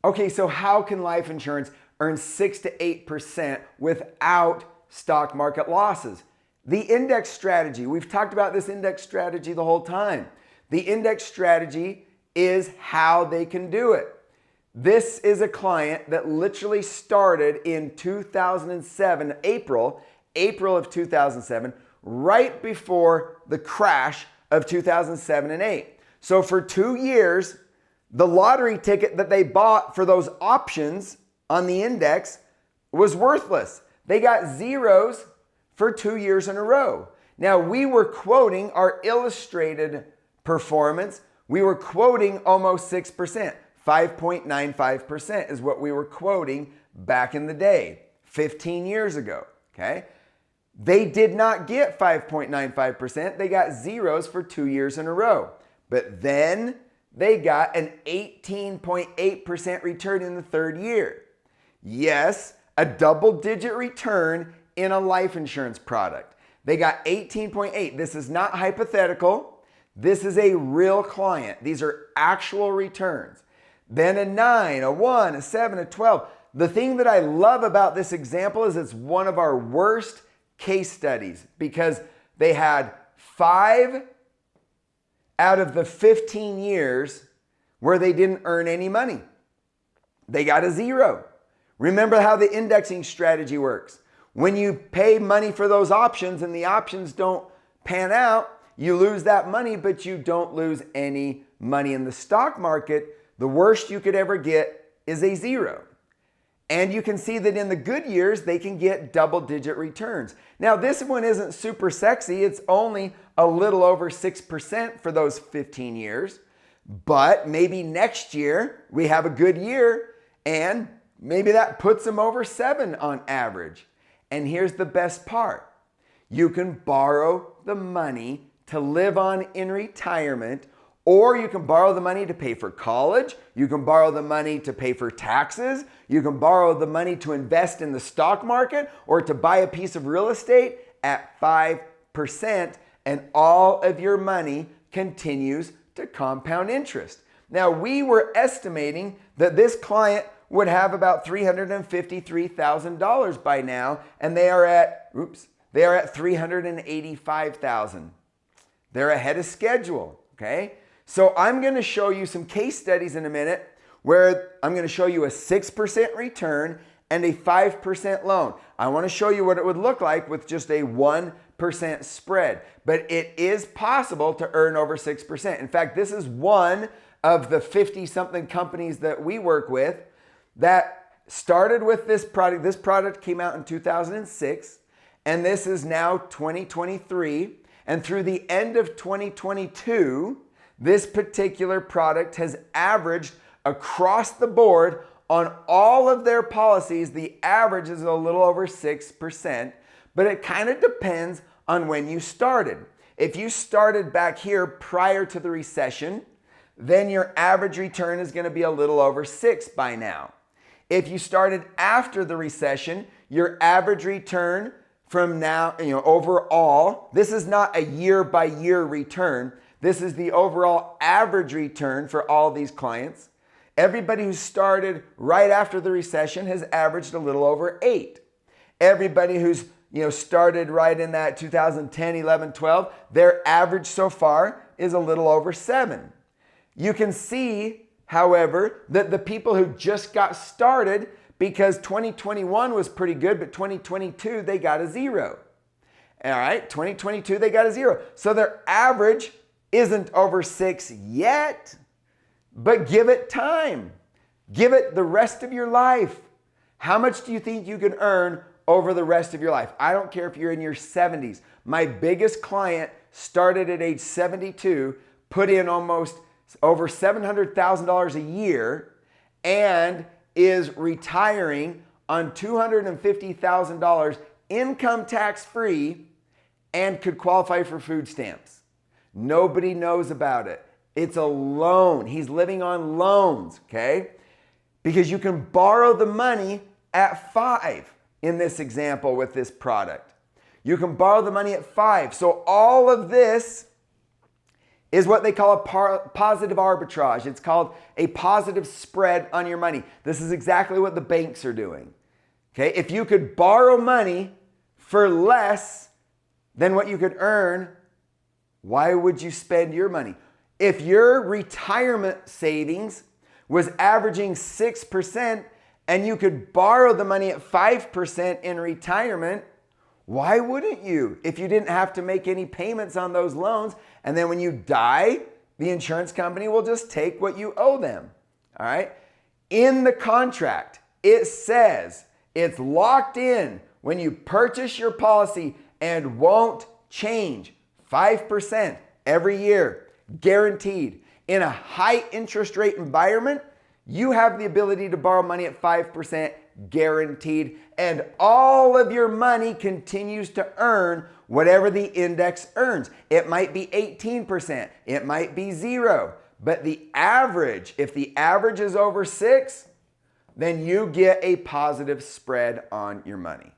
Okay, so how can life insurance earn 6 to 8% without stock market losses? The index strategy, we've talked about this index strategy the whole time. The index strategy is how they can do it. This is a client that literally started in 2007, April of 2007, right before the crash of 2007 and 8. So for 2 years, the lottery ticket that they bought for those options on the index was worthless. They got zeros for 2 years in a row. Now, we were quoting our illustrated performance. We were quoting almost 6%. 5.95% is what we were quoting back in the day, 15 years ago, okay? They did not get 5.95%. They got zeros for 2 years in a row. But then they got an 18.8% return in the third year. Yes, a double-digit return in a life insurance product. They got 18.8. This is not hypothetical. This is a real client. These are actual returns. Then a 9, a 1, a 7, a 12. The thing that I love about this example is it's one of our worst case studies because they had 5 out of the 15 years where they didn't earn any money. They got a 0. Remember how the indexing strategy works. When you pay money for those options and the options don't pan out, you lose that money, but you don't lose any money in the stock market. The worst you could ever get is a 0. And you can see that in the good years, they can get double-digit returns. Now, this one isn't super sexy. It's only a little over 6% for those 15 years. But maybe next year, we have a good year, and maybe that puts them over 7 on average. And here's the best part. You can borrow the money to live on in retirement, or you can borrow the money to pay for college. You can borrow the money to pay for taxes. You can borrow the money to invest in the stock market or to buy a piece of real estate at 5%, and all of your money continues to compound interest. Now, we were estimating that this client would have about $353,000 by now, and they are at $385,000. They're ahead of schedule, okay? So I'm going to show you some case studies in a minute where I'm going to show you a 6% return and a 5% loan. I want to show you what it would look like with just a 1% spread. But it is possible to earn over 6%. In fact, this is one of the 50-something companies that we work with that started with this product. This product came out in 2006, and this is now 2023. And through the end of 2022, this particular product has averaged across the board on all of their policies. The average is a little over 6%, but it kind of depends on when you started. If you started back here prior to the recession, then your average return is going to be a little over 6 by now. If you started after the recession, your average return from now, overall, this is not a year by year return. This is the overall average return for all these clients. Everybody who started right after the recession has averaged a little over 8. Everybody who's started right in that 2010, 11, 12, their average so far is a little over 7. You can see, however, that the people who just got started, because 2021 was pretty good, but 2022, they got a 0. All right, 2022, they got a 0. So their average isn't over 6 yet, but give it time. Give it the rest of your life. How much do you think you can earn over the rest of your life? I don't care if you're in your 70s. My biggest client started at age 72, put in almost over $700,000 a year, and is retiring on $250,000 income tax free and could qualify for food stamps. Nobody knows about it. It's a loan. He's living on loans, okay? Because you can borrow the money at 5 in this example with this product. You can borrow the money at 5. So all of this is what they call a positive arbitrage. It's called a positive spread on your money. This is exactly what the banks are doing. Okay, if you could borrow money for less than what you could earn, why would you spend your money? If your retirement savings was averaging 6% and you could borrow the money at 5% in retirement, why wouldn't you? If you didn't have to make any payments on those loans, and then when you die, the insurance company will just take what you owe them. All right? In the contract, it says it's locked in when you purchase your policy and won't change. 5% every year, guaranteed. In a high interest rate environment, you have the ability to borrow money at 5% guaranteed, and all of your money continues to earn whatever the index earns. It might be 18%, it might be 0, but the average, if the average is over 6, then you get a positive spread on your money.